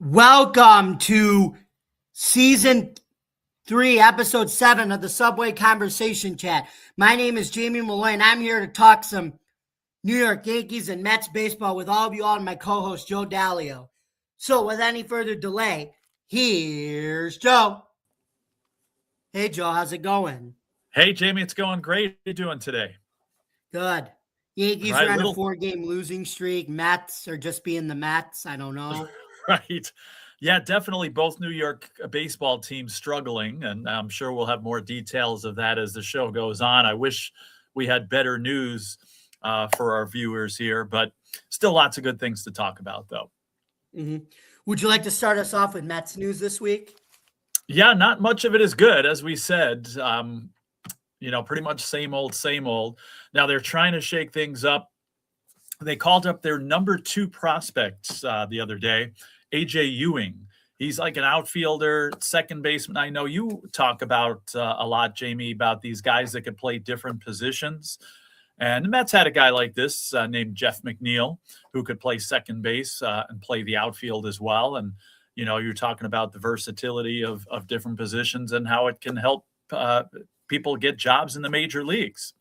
Welcome to season 3, episode 7 of the Subway Conversation Chat. My name is Jamie Malloy, and I'm here to talk some New York Yankees and Mets baseball with all of you all and my co-host, Joe Dallio. So with any further delay, here's Joe. Hey, Joe, how's it going? Hey, Jamie, it's going great. How are you doing today? Good. Yankees are on a 4-game losing streak. Mets are just being the Mets. I don't know. Right. Yeah, definitely both New York baseball teams struggling, and I'm sure we'll have more details of that as the show goes on. I wish we had better news for our viewers here, but still lots of good things to talk about, though. Mm-hmm. Would you like to start us off with Mets news this week? Yeah, not much of it is good, as we said. Pretty much same old, same old. Now they're trying to shake things up. They called up their number 2 prospects the other day, AJ Ewing. He's like an outfielder, second baseman. I know you talk about a lot, Jamie, about these guys that could play different positions. And the Mets had a guy like this named Jeff McNeil, who could play second base and play the outfield as well. And, you're talking about the versatility of different positions and how it can help people get jobs in the major leagues.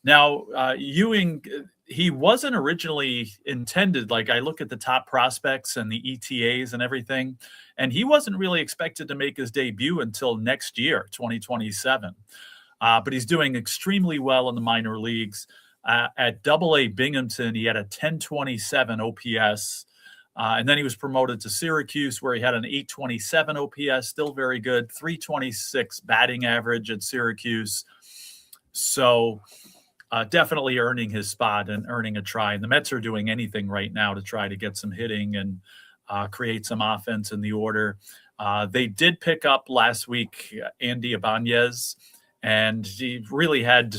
Now, Ewing, he wasn't originally intended. Like, I look at the top prospects and the ETAs and everything, and he wasn't really expected to make his debut until next year, 2027. But he's doing extremely well in the minor leagues. At Double-A Binghamton, he had a 1027 OPS. And then he was promoted to Syracuse, where he had an 827 OPS, still very good, 326 batting average at Syracuse. So definitely earning his spot and earning a try. And the Mets are doing anything right now to try to get some hitting and create some offense in the order. They did pick up last week Andy Ibanez, and he really had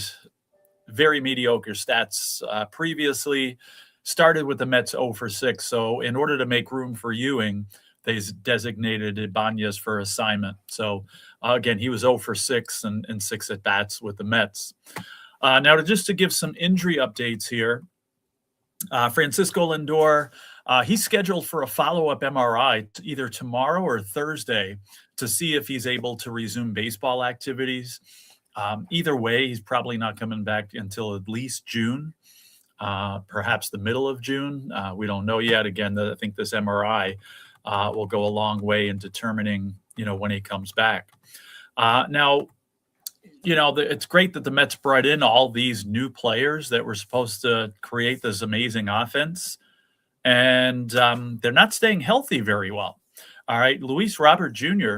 very mediocre stats previously. Started with the Mets 0 for 6. So in order to make room for Ewing, they designated Ibanez for assignment. So again, he was 0 for 6 and 6 at-bats with the Mets. Now, just to give some injury updates here, Francisco Lindor, he's scheduled for a follow-up MRI either tomorrow or Thursday to see if he's able to resume baseball activities. Either way, he's probably not coming back until at least June. Perhaps the middle of June. We don't know yet. Again, I think this MRI will go a long way in determining, when he comes back. Now, it's great that the Mets brought in all these new players that were supposed to create this amazing offense, and they're not staying healthy very well. All right, Luis Robert Jr.,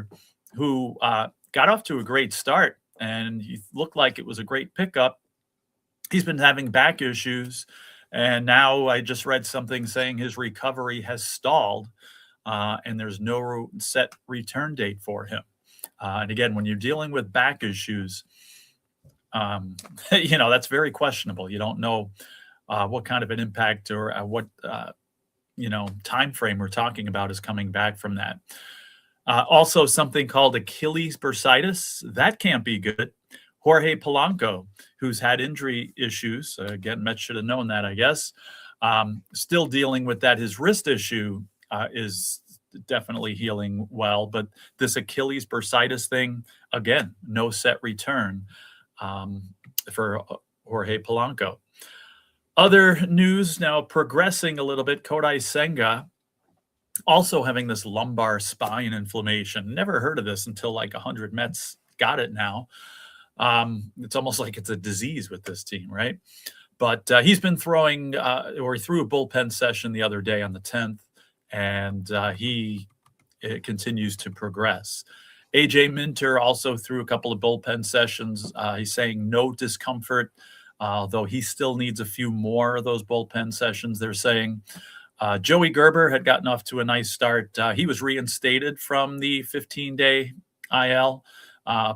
who got off to a great start, and he looked like it was a great pickup. He's been having back issues, and now I just read something saying his recovery has stalled, and there's no set return date for him. And again, when you're dealing with back issues, that's very questionable. You don't know what kind of an impact or what time frame we're talking about is coming back from that. Also, something called Achilles bursitis. That can't be good. Jorge Polanco, who's had injury issues. Again, Mets should have known that, I guess. Still dealing with that. His wrist issue is definitely healing well. But this Achilles bursitis thing, again, no set return for Jorge Polanco. Other news now progressing a little bit. Kodai Senga also having this lumbar spine inflammation. Never heard of this until like 100 Mets got it now. It's almost like it's a disease with this team, right? But he's been throwing, or he threw a bullpen session the other day on the 10th, and he continues to progress. AJ Minter also threw a couple of bullpen sessions. He's saying no discomfort, though he still needs a few more of those bullpen sessions, they're saying. Joey Gerber had gotten off to a nice start. He was reinstated from the 15-day IL.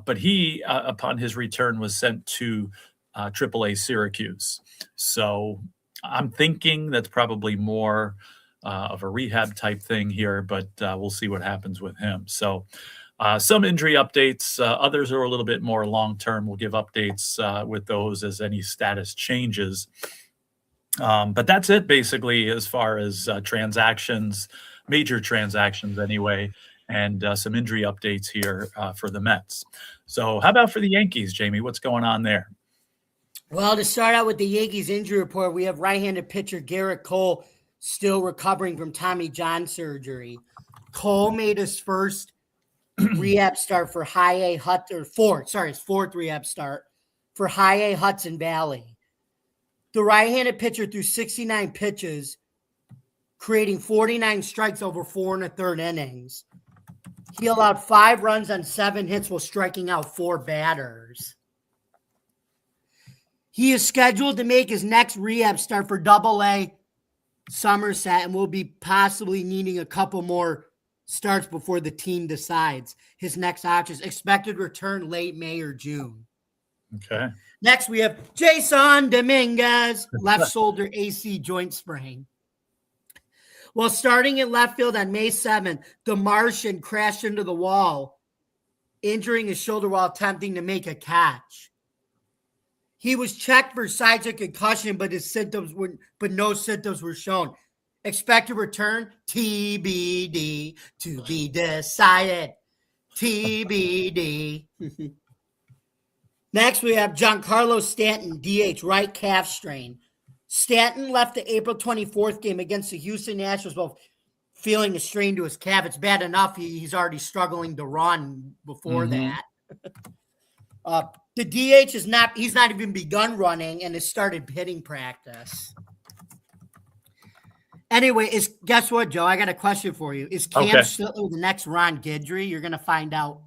But he, upon his return, was sent to AAA Syracuse. So I'm thinking that's probably more of a rehab type thing here, but we'll see what happens with him. So some injury updates. Others are a little bit more long-term. We'll give updates with those as any status changes. But that's it, basically, as far as transactions. major transactions anyway, and some injury updates here for the Mets. So how about for the Yankees, Jamie? What's going on there? Well, to start out with the Yankees injury report, we have right-handed pitcher Garrett Cole still recovering from Tommy John surgery. Cole made his first rehab start for High A his fourth rehab start for High A Hudson Valley. The right-handed pitcher threw 69 pitches, creating 49 strikes over 4 1/3 innings. He allowed 5 runs on 7 hits while striking out 4 batters. He is scheduled to make his next rehab start for Double-A Somerset and will be possibly needing a couple more starts before the team decides his next options. Expected return late May or June. Okay. Next, we have Jason Dominguez, left shoulder AC joint sprain. While starting in left field on May 7th, the Martian crashed into the wall, injuring his shoulder while attempting to make a catch. He was checked for signs of concussion, but no symptoms were shown. Expected return, TBD, to be decided. TBD. Next, we have Giancarlo Stanton, DH, right calf strain. Stanton left the April 24th game against the Houston Astros while feeling a strain to his calf. It's bad enough he's already struggling to run before that. The DH he's not even begun running and has started hitting practice. Anyway, guess what, Joe? I got a question for you. Is Cam Slittler the next Ron Guidry? You're going to find out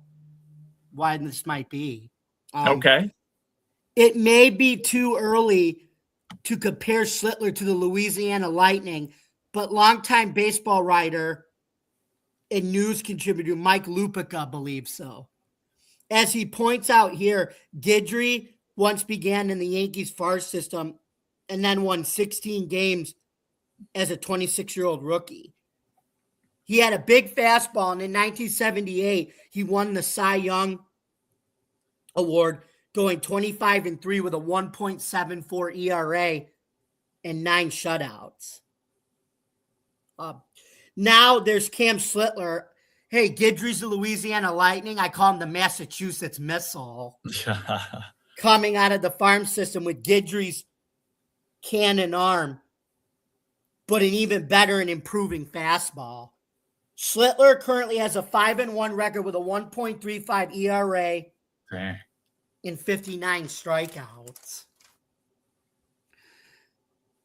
why this might be. Okay. It may be too early to compare Slittler to the Louisiana Lightning, but longtime baseball writer and news contributor Mike Lupica believes so. As he points out here, Guidry once began in the Yankees farm system and then won 16 games as a 26-year-old rookie. He had a big fastball, and in 1978, he won the Cy Young Award, going 25-3 with a 1.74 ERA and 9 shutouts. Now there's Cam Slittler. Hey, Guidry's the Louisiana Lightning. I call him the Massachusetts Missile. Coming out of the farm system with Guidry's cannon arm, but an even better and improving fastball. Slittler currently has a 5-1 record with a 1.35 ERA and 59 strikeouts.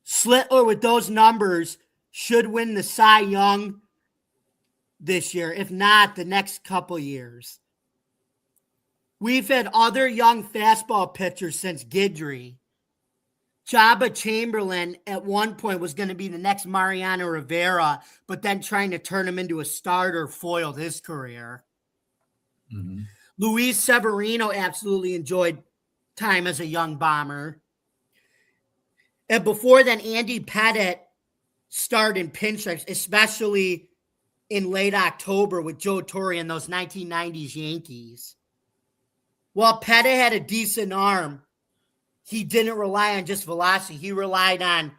Slittler, with those numbers, should win the Cy Young this year, if not the next couple years. We've had other young fastball pitchers since Guidry. Jabba Chamberlain at one point was going to be the next Mariano Rivera, but then trying to turn him into a starter foiled his career. Luis Severino absolutely enjoyed time as a young bomber. And before then, Andy Pettitte starred in pinstripes, especially in late October with Joe Torre and those 1990s Yankees. While Pettitte had a decent arm, he didn't rely on just velocity. He relied on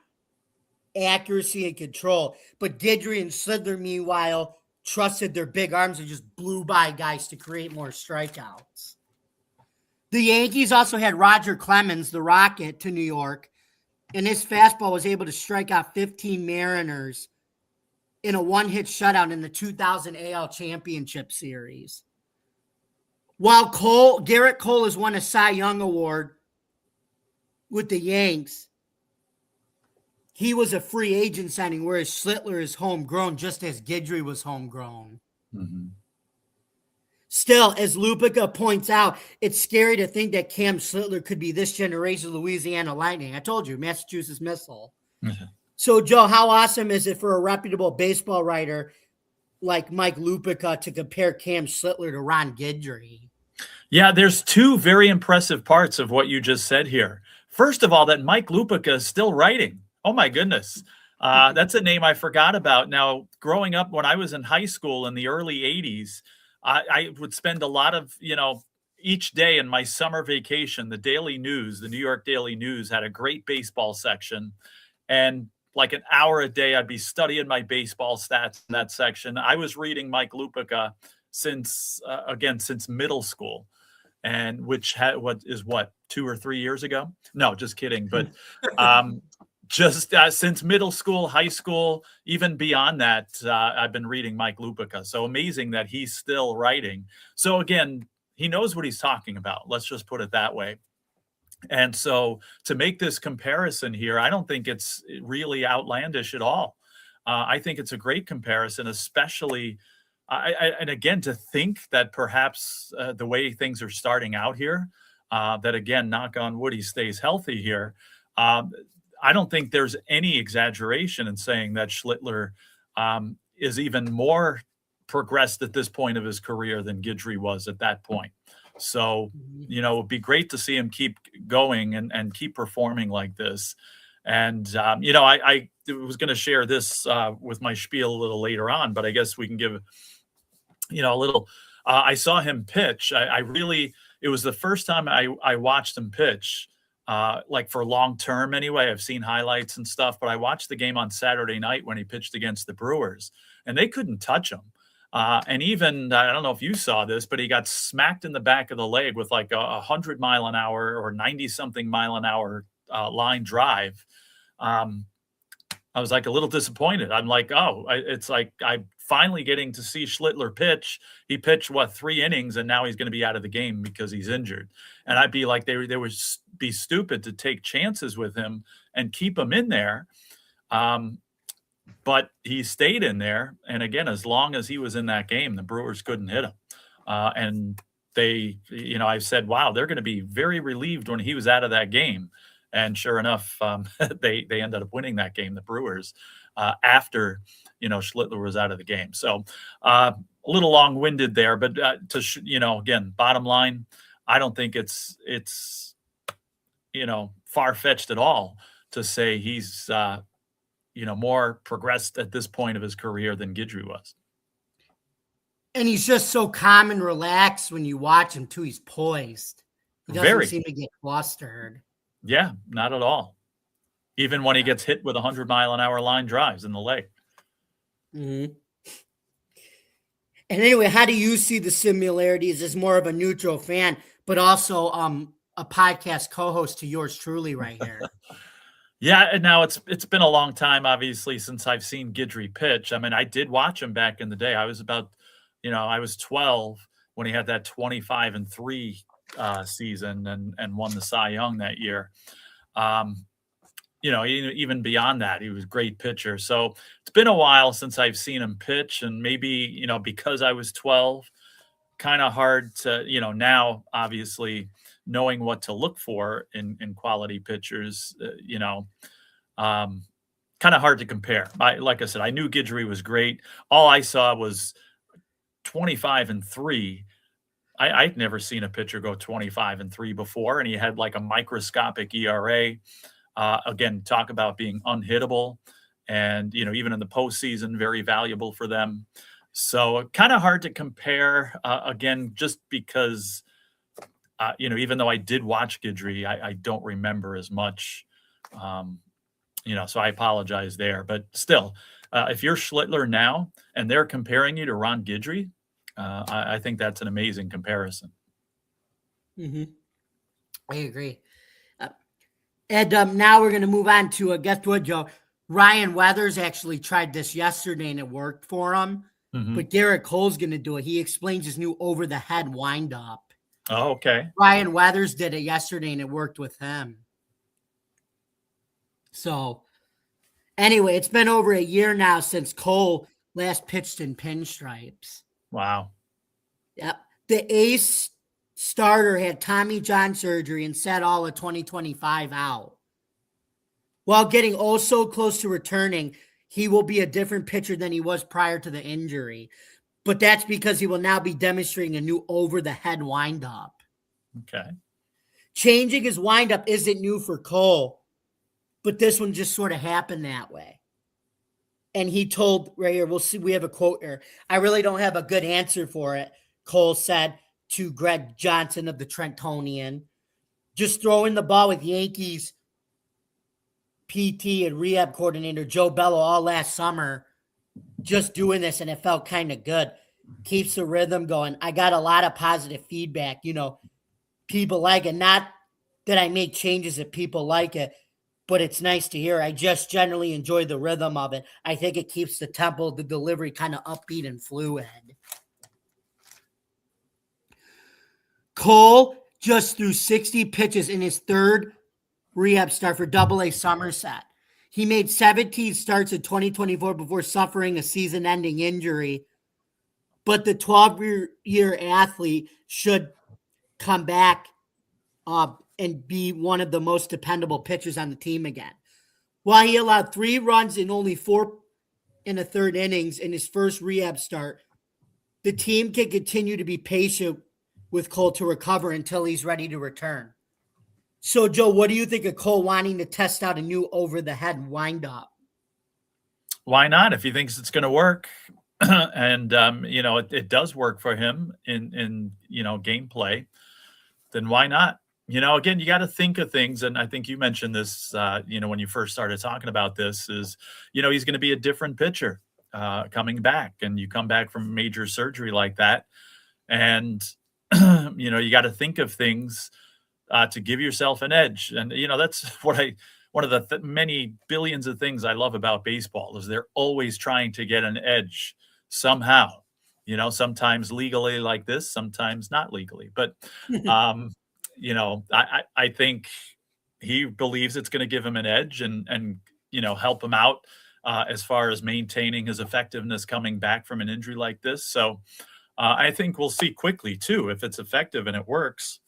accuracy and control. But Guidry and Slittler, meanwhile, trusted their big arms and just blew by guys to create more strikeouts. The Yankees also had Roger Clemens, the Rocket, to New York, and his fastball was able to strike out 15 Mariners in a one-hit shutout in the 2000 AL Championship Series. While Garrett Cole has won a Cy Young Award with the Yanks, he was a free agent signing, whereas Slittler is homegrown, just as Guidry was homegrown. Still, as Lupica points out, it's scary to think that Cam Slittler could be this generation's Louisiana Lightning. I told you, Massachusetts Missile. So, Joe, how awesome is it for a reputable baseball writer like Mike Lupica to compare Cam Slittler to Ron Guidry? Yeah, there's two very impressive parts of what you just said here. First of all, that Mike Lupica is still writing. Oh, my goodness. That's a name I forgot about. Now, growing up when I was in high school in the early 80s, I would spend a lot of, each day in my summer vacation, the Daily News, the New York Daily News had a great baseball section. And like an hour a day. I'd be studying my baseball stats in that section. I was reading Mike Lupica since middle school, and which had what 2 or 3 years ago? No, just kidding. But just since middle school, high school, even beyond that, I've been reading Mike Lupica. So amazing that he's still writing. So again, he knows what he's talking about. Let's just put it that way. And so to make this comparison here, I don't think it's really outlandish at all. I think it's a great comparison, especially, and again, to think that perhaps the way things are starting out here, that again, knock on wood, he stays healthy here. I don't think there's any exaggeration in saying that Schlittler is even more progressed at this point of his career than Guidry was at that point. So, you know, it'd be great to see him keep going and keep performing like this. And, you know, I was going to share this with my spiel a little later on, but I guess we can give, you know, a little, I saw him pitch. It was the first time I watched him pitch, like for long term anyway. I've seen highlights and stuff, but I watched the game on Saturday night when he pitched against the Brewers, and they couldn't touch him. And even, I don't know if you saw this, but he got smacked in the back of the leg with like 100 mile an hour or 90 something mile an hour line drive. I was like a little disappointed. I'm like, it's like I'm finally getting to see Schlittler pitch. He pitched 3 innings, and now he's going to be out of the game because he's injured. And I'd be like, they would be stupid to take chances with him and keep him in there. But he stayed in there. And again, as long as he was in that game, the Brewers couldn't hit him. And they, you know, I said, wow, they're going to be very relieved when he was out of that game. And sure enough, they ended up winning that game, the Brewers, after, you know, Schlittler was out of the game. So a little long-winded there, but you know, again, bottom line, I don't think it's you know, far-fetched at all to say he's you know, more progressed at this point of his career than Guidry was. And he's just so calm and relaxed when you watch him too. He's poised. He doesn't seem to get flustered. Yeah, not at all. Even when he gets hit with 100 mile an hour line drives in the leg. Mm-hmm. And anyway, how do you see the similarities as more of a neutral fan, but also a podcast co-host to yours truly right here? Yeah, and now it's been a long time, obviously, since I've seen Guidry pitch. I mean, I did watch him back in the day. I was 12 when he had that 25-3 season and won the Cy Young that year. You know, even beyond that, he was a great pitcher. So it's been a while since I've seen him pitch, and maybe, you know, because I was 12, kind of hard to, you know, now obviously knowing what to look for in quality pitchers, you know, kind of hard to compare. Like I said, I knew Guidry was great. All I saw was 25-3. I'd never seen a pitcher go 25-3 before, and he had like a microscopic ERA. Again, talk about being unhittable, and, you know, even in the postseason, very valuable for them. So kind of hard to compare, again, just because, you know, even though I did watch Guidry, I don't remember as much, you know, so I apologize there. But still, if you're Schlittler now and they're comparing you to Ron Guidry, I think that's an amazing comparison. Mm-hmm. I agree. And now we're going to move on to, guess what, Joe? Ryan Weathers actually tried this yesterday and it worked for him. Mm-hmm. But Garrett Cole's going to do it. He explains his new over-the-head wind-up. Oh, okay. Ryan Weathers did it yesterday and it worked with him. So, anyway, it's been over a year now since Cole last pitched in pinstripes. Wow. Yep. The ace starter had Tommy John surgery and sat all of 2025 out. While getting oh so close to returning, he will be a different pitcher than he was prior to the injury. But that's because he will now be demonstrating a new over-the-head windup. Okay. Changing his windup isn't new for Cole, but this one just sort of happened that way. And he told, right here, we'll see, we have a quote here. I really don't have a good answer for it, Cole said to Greg Johnson of the Trentonian. Just throwing the ball with Yankees PT and rehab coordinator Joe Bello all last summer, just doing this, and it felt kind of good. Keeps the rhythm going. I got a lot of positive feedback. People like it. Not that I make changes if people like it, but it's nice to hear. I just generally enjoy the rhythm of it. I think it keeps the tempo, the delivery kind of upbeat and fluid. Cole just threw 60 pitches in his third rehab start for AA Somerset. He made 17 starts in 2024 before suffering a season-ending injury. But the 12-year athlete should come back and be one of the most dependable pitchers on the team again. While he allowed 3 runs in only 4 in the third innings in his first rehab start, the team can continue to be patient with Cole to recover until he's ready to return. So, Joe, what do you think of Cole wanting to test out a new over-the-head windup? Why not? If he thinks it's going to work, and it does work for him in gameplay, then why not? Again, you got to think of things, and I think you mentioned this, when you first started talking about this, is he's going to be a different pitcher coming back, and you come back from major surgery like that, and you got to think of things to give yourself an edge. And, that's one of the many billions of things I love about baseball is they're always trying to get an edge somehow, sometimes legally like this, sometimes not legally. But, I think he believes it's going to give him an edge and help him out as far as maintaining his effectiveness coming back from an injury like this. So, I think we'll see quickly, too, if it's effective and it works,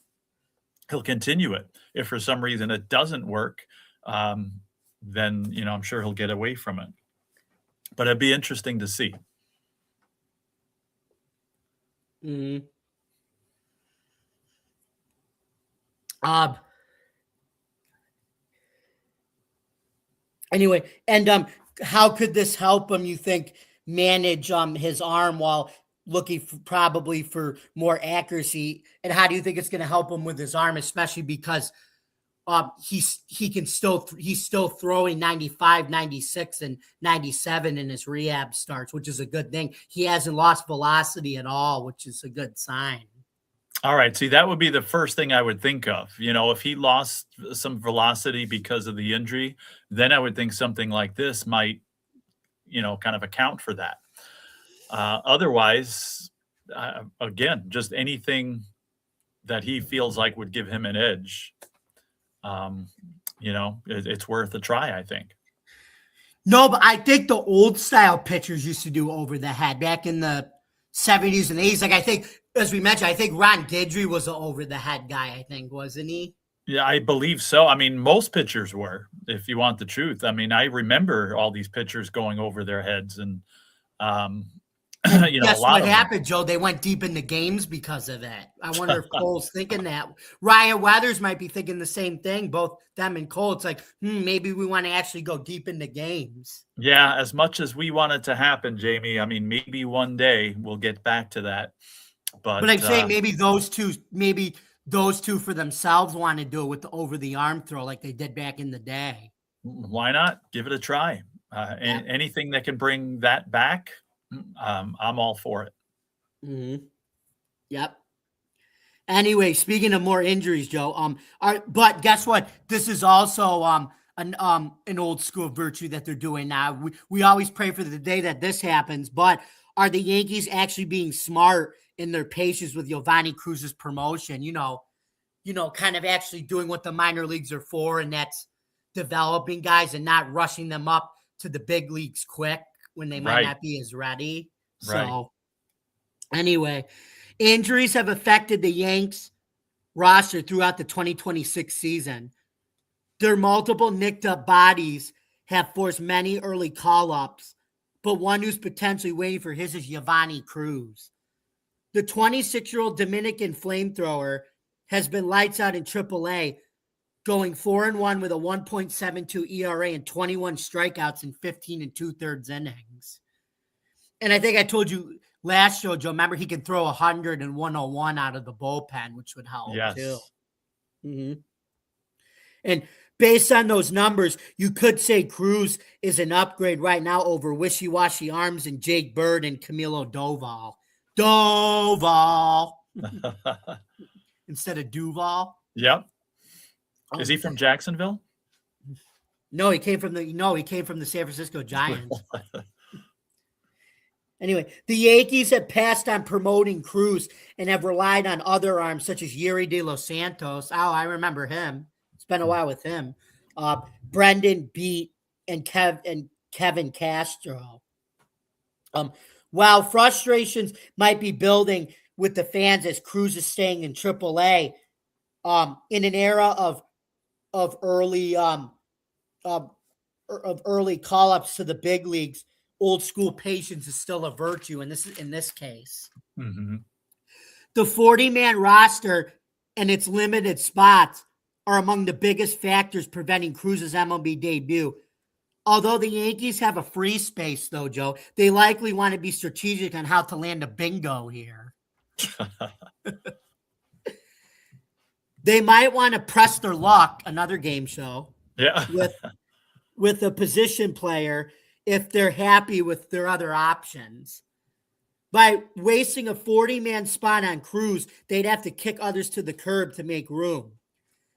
he'll continue it. If for some reason it doesn't work, then, I'm sure he'll get away from it. But it'd be interesting to see. Mm-hmm. Anyway, and how could this help him, you think, manage his arm while looking probably for more accuracy? And how do you think it's going to help him with his arm, especially because he's still throwing 95, 96, and 97 in his rehab starts, which is a good thing. He hasn't lost velocity at all, which is a good sign. All right. See, that would be the first thing I would think of. If he lost some velocity because of the injury, then I would think something like this might, kind of account for that. Otherwise, again, just anything that he feels like would give him an edge, it's worth a try, I think. No, but I think the old style pitchers used to do over the head back in the 70s and 80s. Like, I think, as we mentioned, I think Ron Guidry was an over the head guy, I think, wasn't he? Yeah, I believe so. I mean, most pitchers were, if you want the truth. I mean, I remember all these pitchers going over their heads, and guess what happened, Joe? They went deep into games because of that. I wonder if Cole's thinking that. Ryan Weathers might be thinking the same thing, both them and Cole. It's like, maybe we want to actually go deep into games. Yeah, as much as we want it to happen, Jamie, I mean, maybe one day we'll get back to that. But I'm saying maybe those two for themselves want to do it with the over the arm throw like they did back in the day. Why not? Give it a try. Anything that can bring that back, I'm all for it. Mm-hmm. Yep. Anyway, speaking of more injuries, Joe, but guess what? This is also an old school virtue that they're doing now. We always pray for the day that this happens, but are the Yankees actually being smart in their patience with Giovanni Cruz's promotion? Kind of actually doing what the minor leagues are for, and that's developing guys and not rushing them up to the big leagues quick when they might not be as ready. Right. So anyway, injuries have affected the Yanks roster throughout the 2026 season. Their multiple nicked up bodies have forced many early call-ups, but one who's potentially waiting for his is Giovanni Cruz. The 26-year-old Dominican flamethrower has been lights out in AAA, going 4-1 with a 1.72 ERA and 21 strikeouts in 15 2/3 innings. And I think I told you last show, Joe, remember he can throw 100 and 101 out of the bullpen, which would help too. Mm-hmm. And based on those numbers, you could say Cruz is an upgrade right now over Wishy-Washy Arms and Jake Bird and Camilo Doval. Instead of Duval. Yep. Is he from Jacksonville? No, he came from the San Francisco Giants. Anyway, the Yankees have passed on promoting Cruz and have relied on other arms such as Yuri De Los Santos. Oh, I remember him. It's been a while with him. Brendan Beat and Kevin Castro. While frustrations might be building with the fans as Cruz is staying in AAA, in an era of early call-ups to the big leagues, old school patience is still a virtue, and this is in this case. Mm-hmm. The 40-man roster and its limited spots are among the biggest factors preventing Cruz's MLB debut. Although the Yankees have a free space, though, Joe, they likely want to be strategic on how to land a bingo here. They might want to press their luck, another game show, with a position player if they're happy with their other options. By wasting a 40-man spot on Cruz, they'd have to kick others to the curb to make room.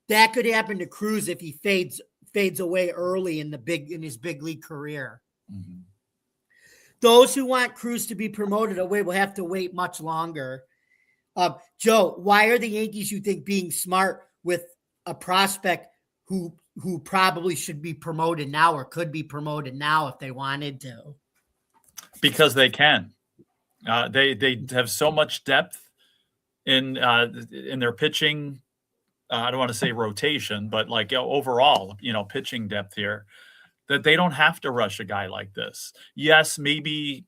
That could happen to Cruz if he fades away early in his big league career. Mm-hmm. Those who want Cruz to be promoted away will have to wait much longer. Joe, why are the Yankees, you think, being smart with a prospect who probably should be promoted now or could be promoted now if they wanted to? Because they can. They have so much depth in their pitching. I don't want to say rotation, but like overall, pitching depth here, that they don't have to rush a guy like this. Yes, maybe,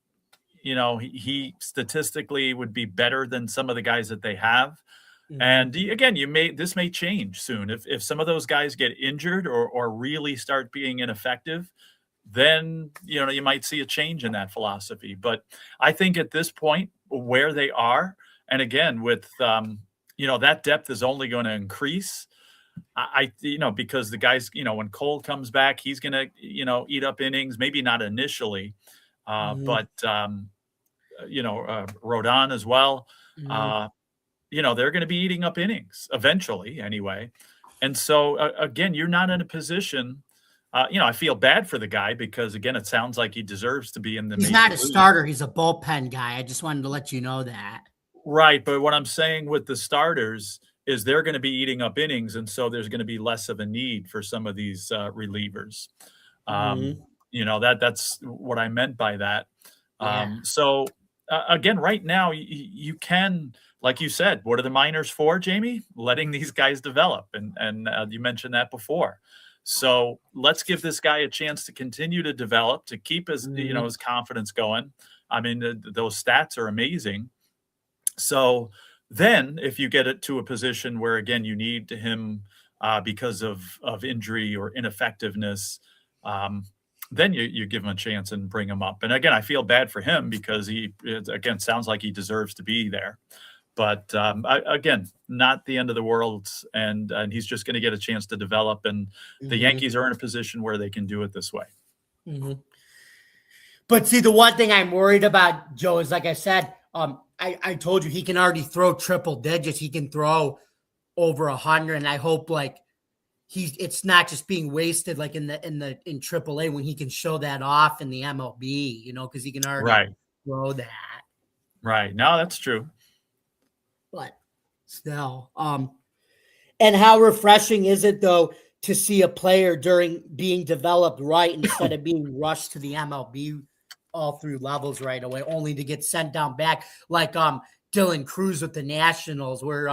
he statistically would be better than some of the guys that they have. Mm-hmm. And again, this may change soon. If some of those guys get injured or really start being ineffective, then, you might see a change in that philosophy. But I think at this point where they are, and again, with, that depth is only going to increase. Because the guys, when Cole comes back, he's going to, eat up innings, maybe not initially, but Rodon as well. Mm-hmm. They're going to be eating up innings eventually anyway. And so, again, you're not in a position, I feel bad for the guy because, again, it sounds like he deserves to be in the He's not a starter. He's a bullpen guy. I just wanted to let you know that. Right. But what I'm saying with the starters is they're going to be eating up innings. And so there's going to be less of a need for some of these relievers. That's what I meant by that. Yeah. So again, right now you can, like you said, what are the minors for, Jamie? Letting these guys develop. And you mentioned that before. So let's give this guy a chance to continue to develop, to keep his, his confidence going. I mean, those stats are amazing. So then if you get it to a position where, again, you need him because of injury or ineffectiveness, then you give him a chance and bring him up. And again, I feel bad for him because he, again, sounds like he deserves to be there. But again, not the end of the world. And he's just going to get a chance to develop. And the Yankees are in a position where they can do it this way. Mm-hmm. But see, the one thing I'm worried about, Joe, is like I said, I told you he can already throw triple digits. He can throw over 100, and I hope it's not just being wasted like in AAA when he can show that off in the MLB, because he can already throw that. Right. No, that's true. But still, and how refreshing is it though to see a player during being developed right instead of being rushed to the MLB all through levels right away, only to get sent down back like Dylan Cruz with the Nationals, where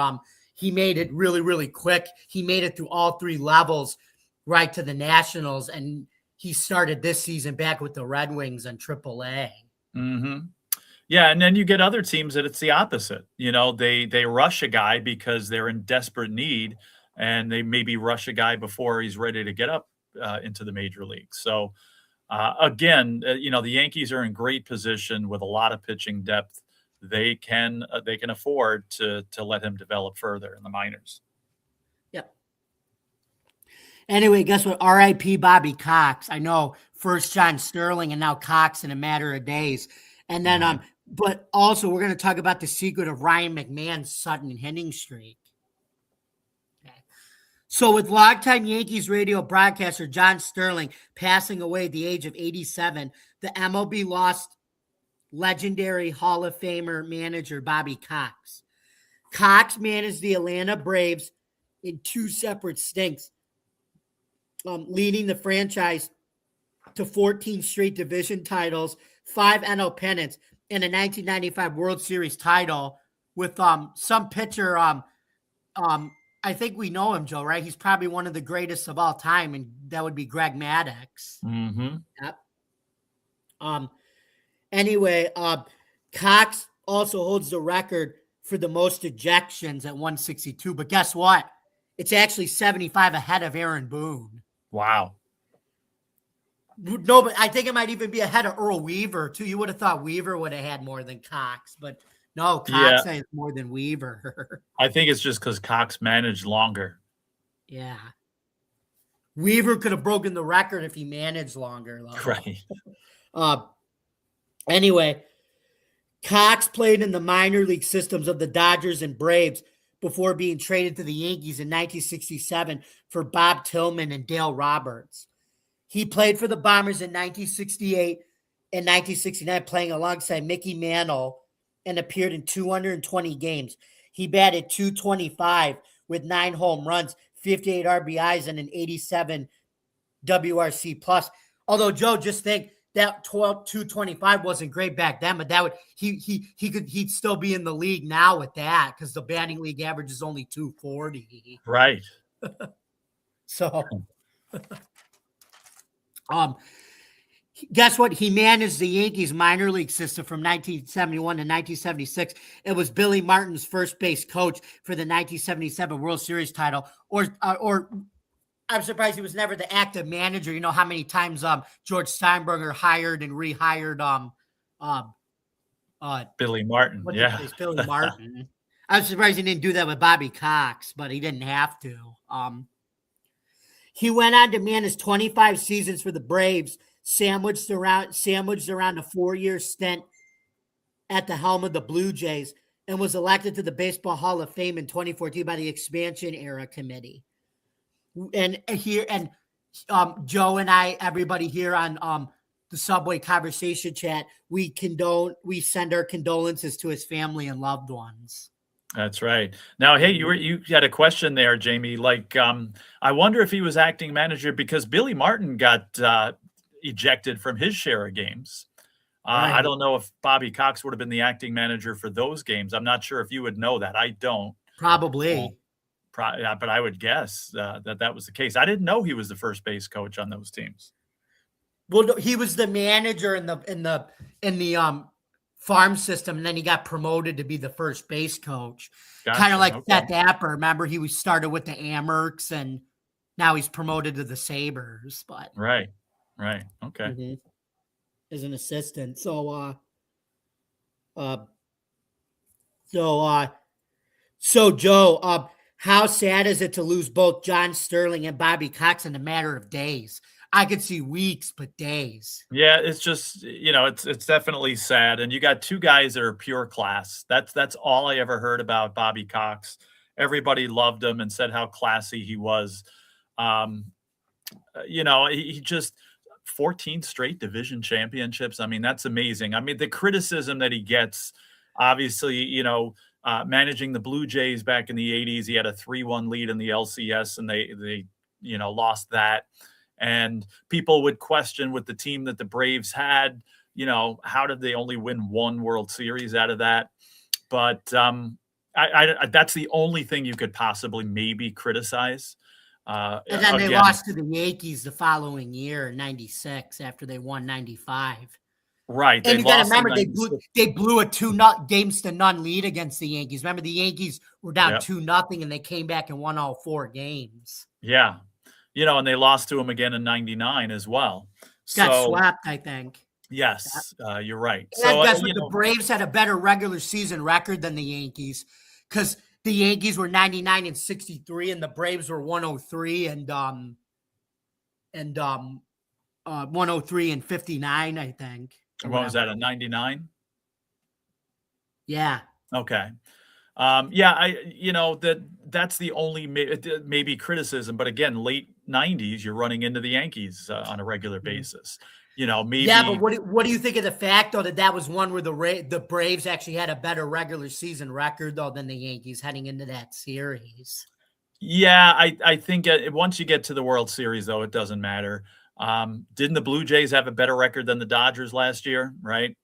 he made it really, really quick. He made it through all three levels right to the Nationals, and he started this season back with the Red Wings on AAA. Mm-hmm. Yeah, and then you get other teams that it's the opposite. They rush a guy because they're in desperate need, and they maybe rush a guy before he's ready to get up into the major leagues. So again, the Yankees are in great position with a lot of pitching depth. They can afford to let him develop further in the minors. Yep. Anyway, guess what? R.I.P. Bobby Cox. I know first John Sterling and now Cox in a matter of days. And then, but also we're going to talk about the secret of Ryan McMahon's sudden hitting streak. Okay. So with longtime Yankees radio broadcaster John Sterling passing away at the age of 87, the MLB lost legendary Hall of Famer manager Bobby Cox. Cox managed the Atlanta Braves in 2 separate stints, leading the franchise to 14 straight division titles, 5 NL pennants, and a 1995 World Series title with some pitcher. I think we know him, Joe, right? He's probably one of the greatest of all time, and that would be Greg Maddux. Mm-hmm. Yep. Anyway, Cox also holds the record for the most ejections at 162, but guess what? It's actually 75 ahead of Aaron Boone. Wow. No, but I think it might even be ahead of Earl Weaver, too. You would have thought Weaver would have had more than Cox, but no, Cox has more than Weaver. I think it's just because Cox managed longer. Yeah. Weaver could have broken the record if he managed longer. Though. Right. Anyway, Cox played in the minor league systems of the Dodgers and Braves before being traded to the Yankees in 1967 for Bob Tillman and Dale Roberts. He played for the Bombers in 1968 and 1969, playing alongside Mickey Mantle, and appeared in 220 games. He batted .225 with 9 home runs, 58 RBIs, and an 87 WRC plus. Although, Joe, just think that 225 wasn't great back then, but that would he'd still be in the league now with that because the batting league average is only 240. Right. So, guess what? He managed the Yankees minor league system from 1971 to 1976. It was Billy Martin's first base coach for the 1977 World Series title. Or I'm surprised he was never the active manager. You know how many times George Steinbrenner hired and rehired Billy Martin. Yeah. Billy Martin. I'm surprised he didn't do that with Bobby Cox, but he didn't have to. He went on to manage 25 seasons for the Braves, sandwiched around a 4-year stint at the helm of the Blue Jays, and was elected to the Baseball Hall of Fame in 2014 by the Expansion Era Committee. And Joe and I, everybody here on the Subway Conversation Chat, we send our condolences to his family and loved ones. That's right. Now, hey, you had a question there, Jamie. Like, I wonder if he was acting manager because Billy Martin got ejected from his share of games. Right. I don't know if Bobby Cox would have been the acting manager for those games. I'm not sure if you would know that. I don't. Probably. But I would guess that was the case. I didn't know he was the first base coach on those teams. Well, he was the manager in the farm system, and then he got promoted to be the first base coach. Gotcha. Kind of like Seth Dapper. Remember, he started with the Amerks, and now he's promoted to the Sabres. But right, okay. As an assistant, so Joe, how sad is it to lose both John Sterling and Bobby Cox in a matter of days? I could see weeks, but days. Yeah, it's just, it's definitely sad. And you got 2 guys that are pure class. That's all I ever heard about Bobby Cox. Everybody loved him and said how classy he was. He just 14 straight division championships. I mean, that's amazing. I mean, the criticism that he gets, obviously, managing the Blue Jays back in the 80s, he had a 3-1 lead in the LCS, and they lost that. And people would question with the team that the Braves had, how did they only win 1 World Series out of that? But I that's the only thing you could possibly maybe criticize. And then they lost to the Yankees the following year in 96 after they won 95. Right. And you got to remember, they blew a 2-0 lead against the Yankees. Remember, the Yankees were down 2-0, and they came back and won all 4 games. Yeah. And they lost to him again in 99 as well. Got swept, I think. Yes, you're right. And so guess what? The Braves had a better regular season record than the Yankees because the Yankees were 99 and 63, and the Braves were 103 and and 103 and 59, I think. What was that, a 99? Yeah. Okay. That's the only maybe criticism, but again, late 90s, you're running into the Yankees on a regular basis. Maybe. Yeah, but what do you think of the fact though that was one where the Braves actually had a better regular season record though than the Yankees heading into that series? Yeah, I think once you get to the World Series though, it doesn't matter. Didn't the Blue Jays have a better record than the Dodgers last year? Right.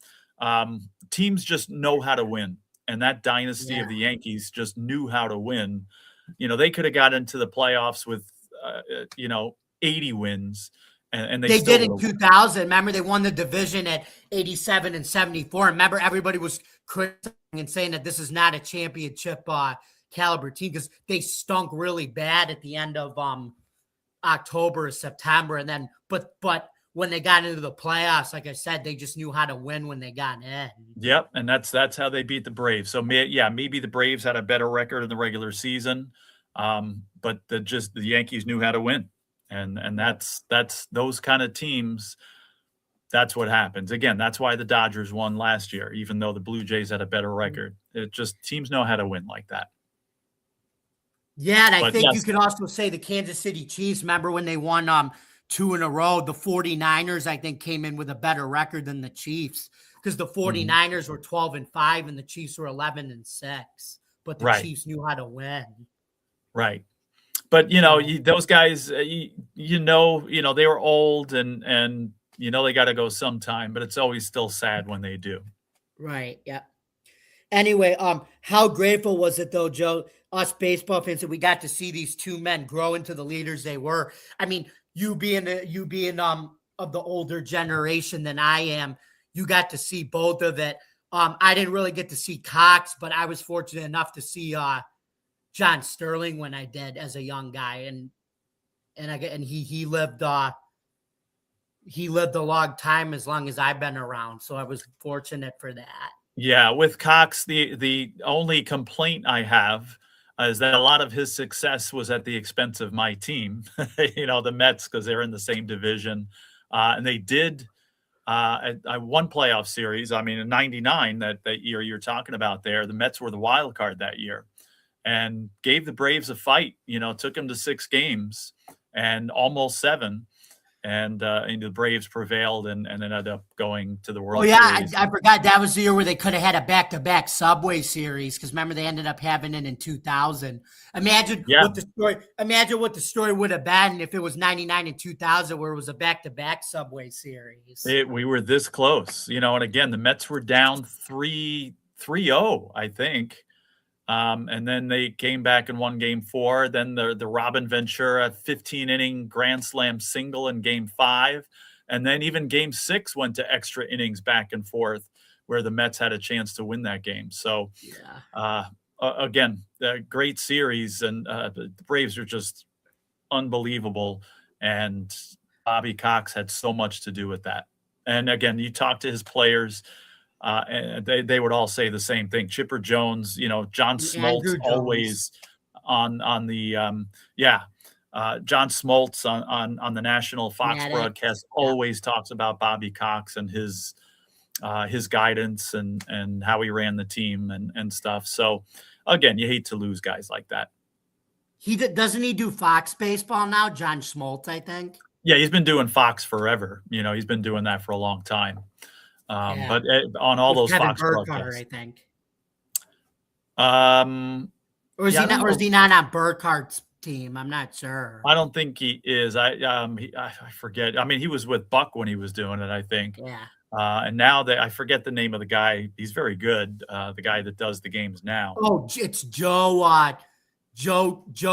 Teams just know how to win. And that dynasty of the Yankees just knew how to win. They could have got into the playoffs with, 80 wins, and they did in 2000. Remember, they won the division at 87 and 74. Remember, everybody was criticizing and saying that this is not a championship caliber team because they stunk really bad at the end of October or September, and then but when they got into the playoffs, like I said, they just knew how to win when they got in. Yep, and that's how they beat the Braves. So maybe the Braves had a better record in the regular season, but the Yankees knew how to win, and that's those kind of teams. That's what happens. Again, that's why the Dodgers won last year, even though the Blue Jays had a better record. It just teams know how to win like that. Yeah, and I think you could also say the Kansas City Chiefs. Remember when they won 2 in a row? The 49ers, I think, came in with a better record than the Chiefs because the 49ers were 12-5 and the Chiefs were 11-6. But the Chiefs knew how to win. Right. But, those guys, they were old and they got to go sometime, but it's always still sad when they do. Right. Yeah. Anyway, how grateful was it though, Joe, us baseball fans, that we got to see these two men grow into the leaders they were? I mean, you being of the older generation than I am, you got to see both of it. I didn't really get to see Cox, but I was fortunate enough to see John Sterling when I did as a young guy, and he lived a long time, as long as I've been around. So I was fortunate for that. Yeah, with Cox, the only complaint I have is that a lot of his success was at the expense of my team, the Mets, because they're in the same division. And they did one playoff series. I mean, in 99, that year you're talking about there, the Mets were the wild card that year and gave the Braves a fight, took them to 6 games and almost 7. And the Braves prevailed and ended up going to the World Series. I forgot that was the year where they could have had a back-to-back Subway Series because remember they ended up having it in 2000. Imagine what the story would have been if it was 99 and 2000 where it was a back-to-back Subway Series. We were this close, and again the Mets were down 3-0, I think. And then they came back and won Game 4. Then the Robin Ventura 15-inning grand slam single in Game 5. And then even Game 6 went to extra innings back and forth where the Mets had a chance to win that game. So, again, a great series. And the Braves are just unbelievable. And Bobby Cox had so much to do with that. And, again, you talk to his players – and they would all say the same thing. Chipper Jones, John Smoltz always on the John Smoltz on the national Fox broadcast always talks about Bobby Cox and his guidance and how he ran the team and stuff. So again, you hate to lose guys like that. Doesn't he do Fox baseball now? John Smoltz, I think. Yeah, he's been doing Fox forever. He's been doing that for a long time. But on all those Kevin Fox Burkhardt, broadcasts, I think. Or is he not? Or is he not on Burkhardt's team? I'm not sure. I don't think he is. I forget. I mean, he was with Buck when he was doing it, I think. Yeah. And now I forget the name of the guy. He's very good. The guy that does the games now. Oh, it's Joe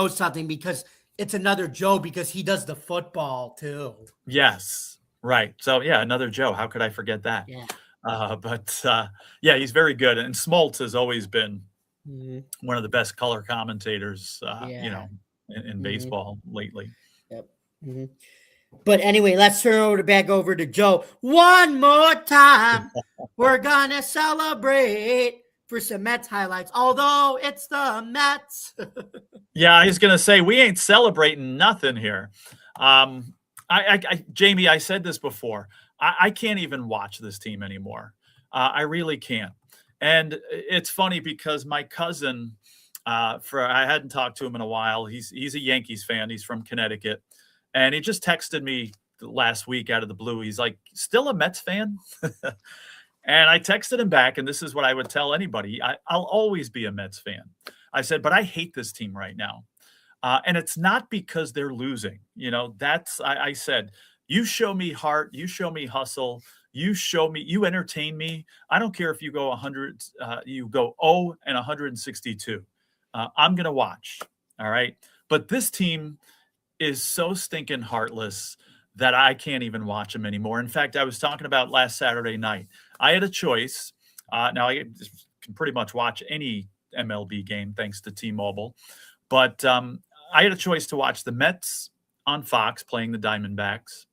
something, because it's another Joe because he does the football too. Yes. Right. So, another Joe. How could I forget that? Yeah. He's very good. And Smoltz has always been one of the best color commentators, in baseball lately. Yep. Mm-hmm. But anyway, let's turn back over to Joe. One more time. We're going to celebrate for some Mets highlights, although it's the Mets. Yeah, I was going to say, we ain't celebrating nothing here. Jamie, I said this before. I can't even watch this team anymore. I really can't. And it's funny because my cousin, I hadn't talked to him in a while. He's a Yankees fan. He's from Connecticut, and he just texted me last week out of the blue. He's like, "Still a Mets fan?" And I texted him back, and this is what I would tell anybody: I'll always be a Mets fan. I said, but I hate this team right now. And it's not because they're losing. I said, you show me heart, you show me hustle, you entertain me. I don't care if you go 100, you go 0 and 162. I'm going to watch. All right. But this team is so stinking heartless that I can't even watch them anymore. In fact, I was talking about last Saturday night. I had a choice. Now I can pretty much watch any MLB game thanks to T-Mobile. But I had a choice to watch the Mets on Fox playing the Diamondbacks,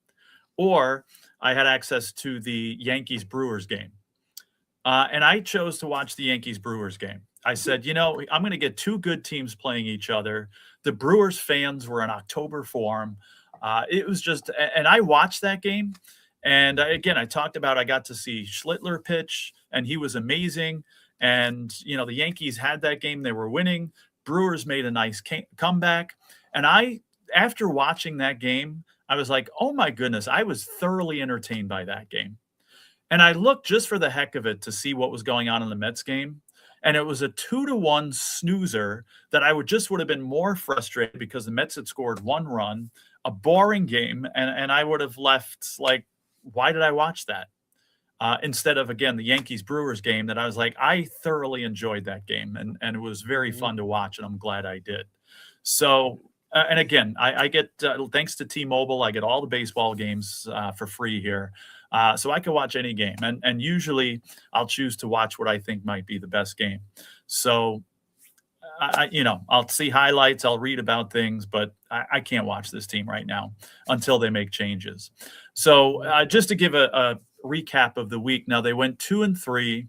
or I had access to the Yankees-Brewers game. And I chose to watch the Yankees-Brewers game. I said, I'm going to get two good teams playing each other. The Brewers fans were in October form. It was just – and I watched that game. And again, I talked about I got to see Schlittler pitch, and he was amazing. And, the Yankees had that game. They were winning. Brewers made a nice comeback. And after watching that game, I was like, oh my goodness, I was thoroughly entertained by that game. And I looked just for the heck of it to see what was going on in the Mets game. And it was a 2-1 snoozer that I would have been more frustrated because the Mets had scored one run, a boring game. And I would have left like, why did I watch that? Instead of, again, the Yankees-Brewers game that I was like, I thoroughly enjoyed that game, and it was very fun to watch, and I'm glad I did. So, and again, I get, thanks to T-Mobile, I get all the baseball games for free here. So I can watch any game, and usually I'll choose to watch what I think might be the best game. So, I'll see highlights, I'll read about things, but I can't watch this team right now until they make changes. So just to give a recap of the week. Now they went 2-3.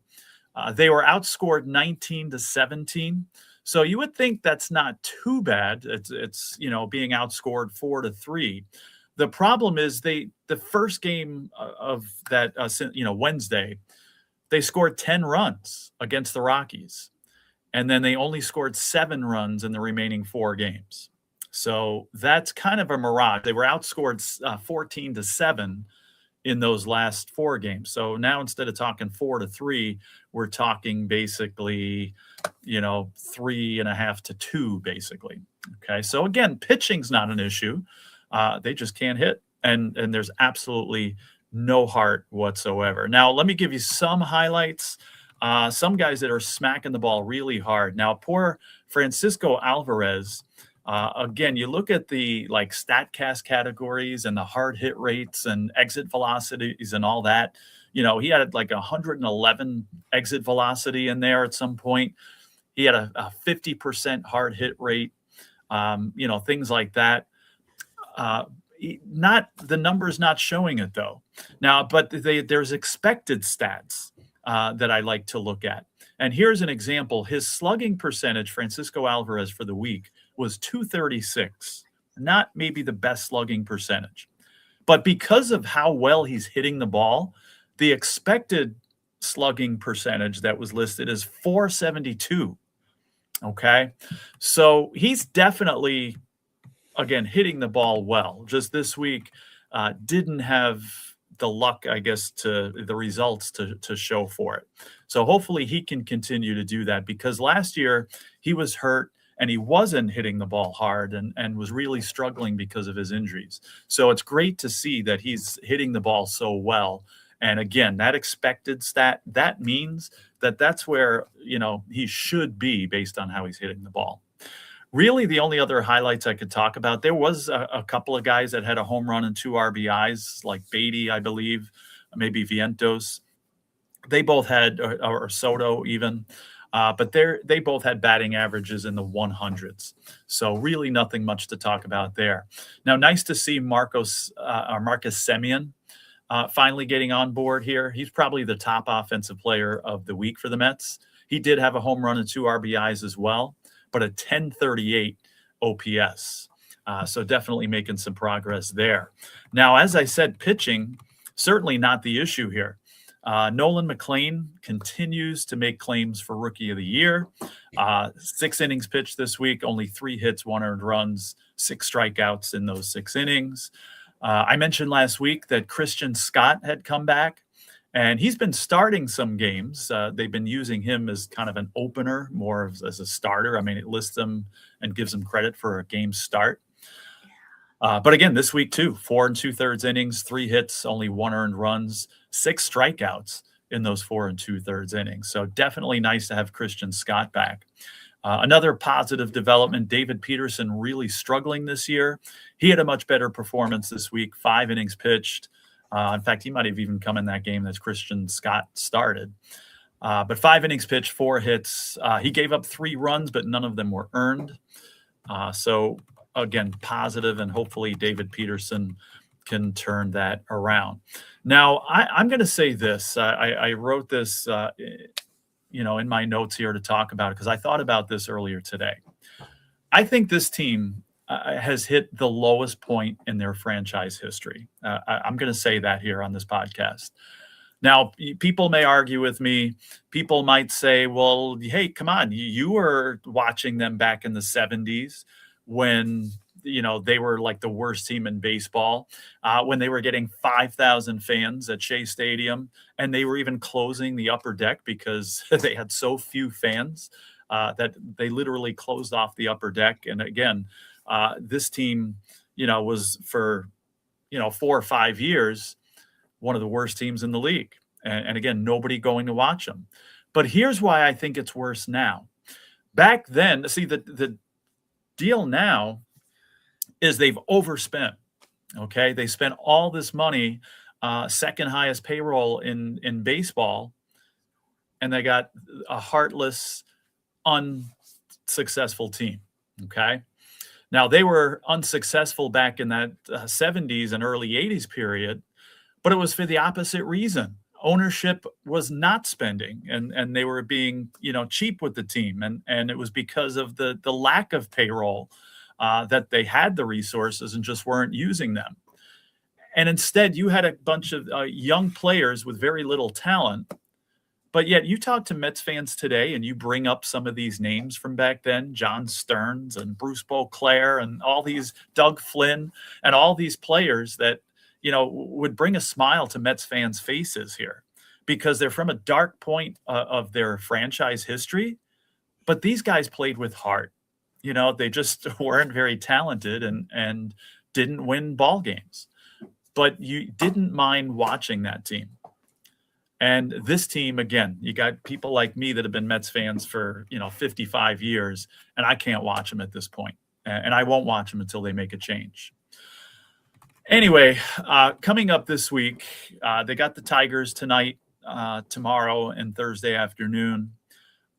They were outscored 19-17. So you would think that's not too bad. It's being outscored 4-3. The problem is the first game of that Wednesday, they scored 10 runs against the Rockies, and then they only scored 7 runs in the remaining 4 games. So that's kind of a mirage. They were outscored 14-7 in those last 4 games. So now instead of talking 4-3, we're talking basically, 3.5-2, basically. Okay. So again, pitching's not an issue. They just can't hit. And there's absolutely no heart whatsoever. Now, let me give you some highlights. Some guys that are smacking the ball really hard. Now, poor Francisco Alvarez, again, you look at the StatCast categories and the hard hit rates and exit velocities and all that. He had 111 exit velocity in there at some point. He had a 50% hard hit rate, things like that. Not the numbers not showing it though. Now, but there's expected stats that I like to look at. And here's an example. His slugging percentage, Francisco Alvarez, for the week was .236. Not maybe the best slugging percentage. But because of how well he's hitting the ball, the expected slugging percentage that was listed is .472. Okay? So he's definitely, again, hitting the ball well. Just this week, didn't have the luck, I guess, to the results to show for it. So hopefully he can continue to do that, because last year he was hurt and he wasn't hitting the ball hard and was really struggling because of his injuries. So it's great to see that he's hitting the ball so well. And again, that expected stat, that means that that's where, he should be based on how he's hitting the ball. Really, the only other highlights I could talk about, there was a couple of guys that had a home run and 2 RBIs, like Beatty, I believe, maybe Vientos. They both had, or Soto even, but they both had batting averages in the 100s. So really nothing much to talk about there. Now, nice to see Marcus Semien finally getting on board here. He's probably the top offensive player of the week for the Mets. He did have a home run and 2 RBIs as well, but a 1038 OPS. So definitely making some progress there. Now, as I said, pitching, certainly not the issue here. Nolan McLean continues to make claims for Rookie of the Year. 6 innings pitched this week, only 3 hits, 1 earned runs, 6 strikeouts in those 6 innings. I mentioned last week that Christian Scott had come back, and he's been starting some games. They've been using him as kind of an opener, more as a starter. I mean, it lists him and gives him credit for a game start. But again, this week too, 4 2/3 innings, 3 hits, only 1 earned runs, 6 strikeouts in those 4 2/3 innings. So definitely nice to have Christian Scott back. Another positive development, David Peterson really struggling this year. He had a much better performance this week, 5 innings pitched. In fact, he might have even come in that game that Christian Scott started. But 5 innings pitched, 4 hits. He gave up 3 runs, but none of them were earned. So again, positive, and hopefully David Peterson can turn that around. Now, I'm going to say this. I wrote this, in my notes here to talk about it because I thought about this earlier today. I think this team has hit the lowest point in their franchise history. I'm going to say that here on this podcast. Now, people may argue with me. People might say, well, hey, come on. You were watching them back in the 70s when they were like the worst team in baseball, when they were getting 5,000 fans at Shea Stadium, and they were even closing the upper deck because they had so few fans that they literally closed off the upper deck. And again, this team, was for 4 or 5 years one of the worst teams in the league. And again, nobody going to watch them. But here's why I think it's worse now. Back then, see, the deal now is they've overspent. Okay, they spent all this money, second highest payroll in baseball, and they got a heartless, unsuccessful team. Okay, now they were unsuccessful back in that 70s and early 80s period, but it was for the opposite reason. Ownership was not spending, and they were being cheap with the team, and it was because of the lack of payroll. That they had the resources and just weren't using them. And instead, you had a bunch of young players with very little talent. But yet you talk to Mets fans today and you bring up some of these names from back then, John Stearns and Bruce Beauclair and all these, Doug Flynn, and all these players that, would bring a smile to Mets fans' faces here because they're from a dark point of their franchise history. But these guys played with heart. They just weren't very talented and didn't win ball games. But you didn't mind watching that team. And this team, again, you got people like me that have been Mets fans for, 55 years, and I can't watch them at this point. And I won't watch them until they make a change. Anyway, coming up this week, they got the Tigers tonight, tomorrow, and Thursday afternoon.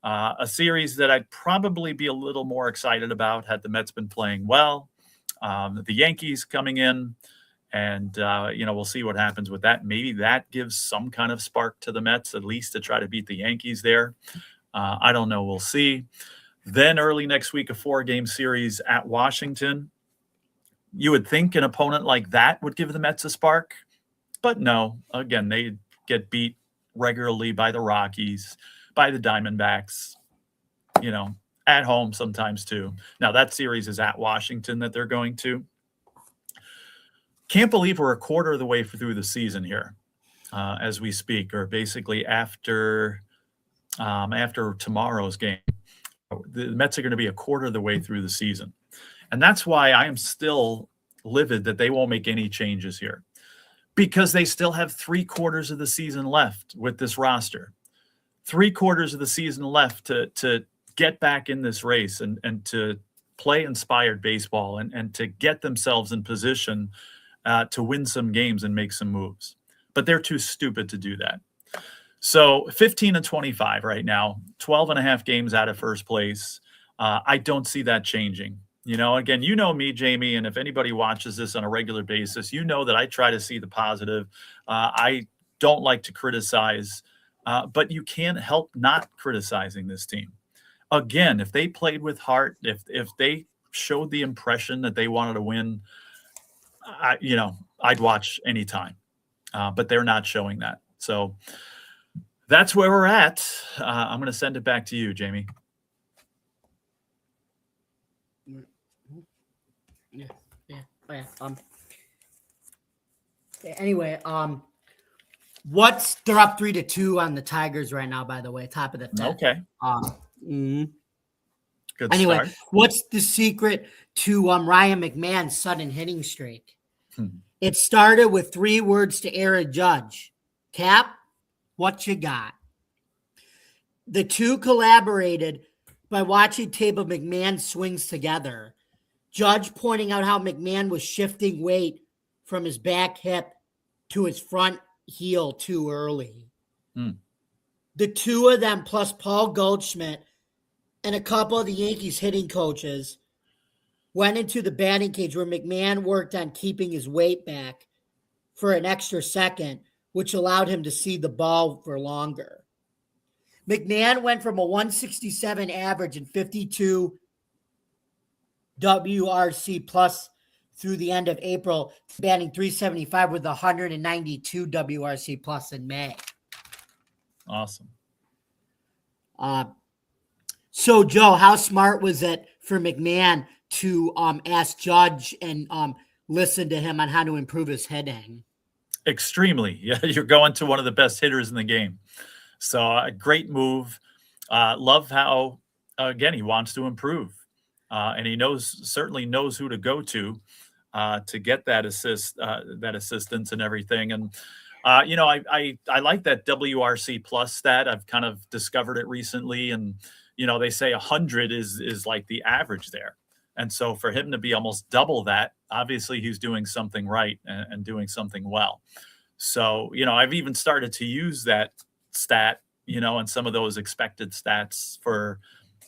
A series that I'd probably be a little more excited about had the Mets been playing well. The Yankees coming in, and we'll see what happens with that. Maybe that gives some kind of spark to the Mets, at least to try to beat the Yankees there. I don't know. We'll see. Then early next week, a 4-game series at Washington. You would think an opponent like that would give the Mets a spark, but no. Again, they get beat regularly by the Rockies, by the Diamondbacks, at home sometimes too. Now that series is at Washington that they're going to. Can't believe we're a quarter of the way through the season here as we speak, or basically after tomorrow's game. The Mets are going to be a quarter of the way through the season. And that's why I am still livid that they won't make any changes here, because they still have 3/4 of the season left with this roster. 3/4 of the season left to get back in this race and to play inspired baseball and to get themselves in position to win some games and make some moves. But they're too stupid to do that. So 15-25 right now, 12.5 games out of first place. I don't see that changing. Again, me, Jamie, and if anybody watches this on a regular basis, that I try to see the positive. I don't like to criticize, but you can't help not criticizing this team. Again, if they played with heart, if they showed the impression that they wanted to win, I'd watch anytime. But they're not showing that. So that's where we're at. I'm going to send it back to you, Jamie. Anyway, they're up 3-2 on the Tigers right now, by the way, top of the fifth. Okay. Good anyway, start. What's the secret to Ryan McMahon's sudden hitting streak? It started with 3 words to Aaron Judge. Cap, what you got? The two collaborated by watching tape of McMahon swings together. Judge pointing out how McMahon was shifting weight from his back hip to his front heel too early. The two of them, plus Paul Goldschmidt and a couple of the Yankees hitting coaches, went into the batting cage where McMahon worked on keeping his weight back for an extra second, which allowed him to see the ball for longer. McMahon went from a 167 average and 52 WRC plus through the end of April, batting 375 with 192 WRC plus in May. Awesome. So, Joe, how smart was it for McMahon to ask Judge and listen to him on how to improve his hitting? Extremely. Yeah, you're going to one of the best hitters in the game. So a great move. Love how, again, he wants to improve. And he certainly knows who to go to get that assistance and everything. And, I like that WRC plus stat. I've kind of discovered it recently. And, they say 100 is like the average there. And so for him to be almost double that, obviously he's doing something right and doing something well. So, I've even started to use that stat, and some of those expected stats for,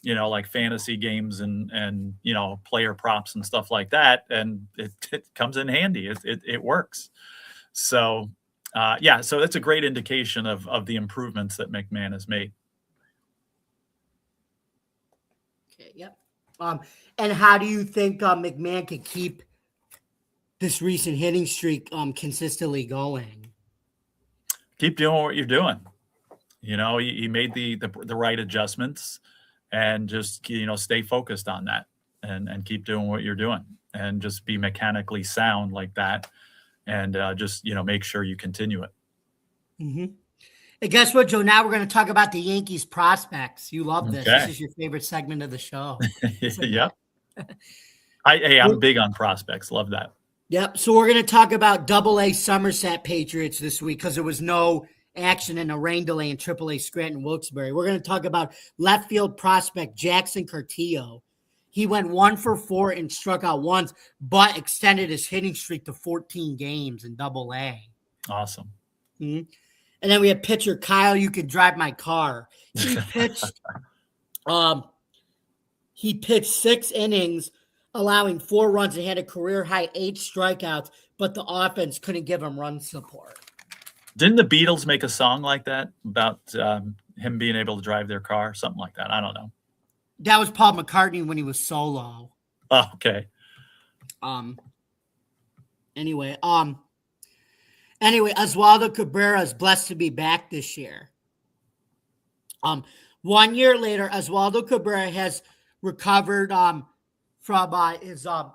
like fantasy games and player props and stuff like that. And it comes in handy. It works. So, so that's a great indication of the improvements that McMahon has made. Okay, yep. And how do you think McMahon could keep this recent hitting streak consistently going? Keep doing what you're doing. He made the right adjustments, and just stay focused on that and keep doing what you're doing, and just be mechanically sound like that, and just make sure you continue it. Mm-hmm. And guess what, Joe? Now we're going to talk about the Yankees prospects. You love this. Okay. This is your favorite segment of the show. Yep. I'm big on prospects. Love that. Yep. So we're going to talk about Double-A Somerset Patriots this week because there was no action in a rain delay in Triple-A Scranton Wilkes-Barre. We're going to talk about left field prospect Jackson Cartillo. He went 1 for 4 and struck out once, but extended his hitting streak to 14 games in Double-A. Awesome. Mm-hmm. And then we have pitcher Kyle, you could drive my car. He pitched 6 innings, allowing 4 runs and had a career high 8 strikeouts, but the offense couldn't give him run support. Didn't the Beatles make a song like that about him being able to drive their car? Something like that. I don't know. That was Paul McCartney when he was solo. Oh, okay. Anyway, Oswaldo Cabrera is blessed to be back this year. 1 year later, Oswaldo Cabrera has recovered from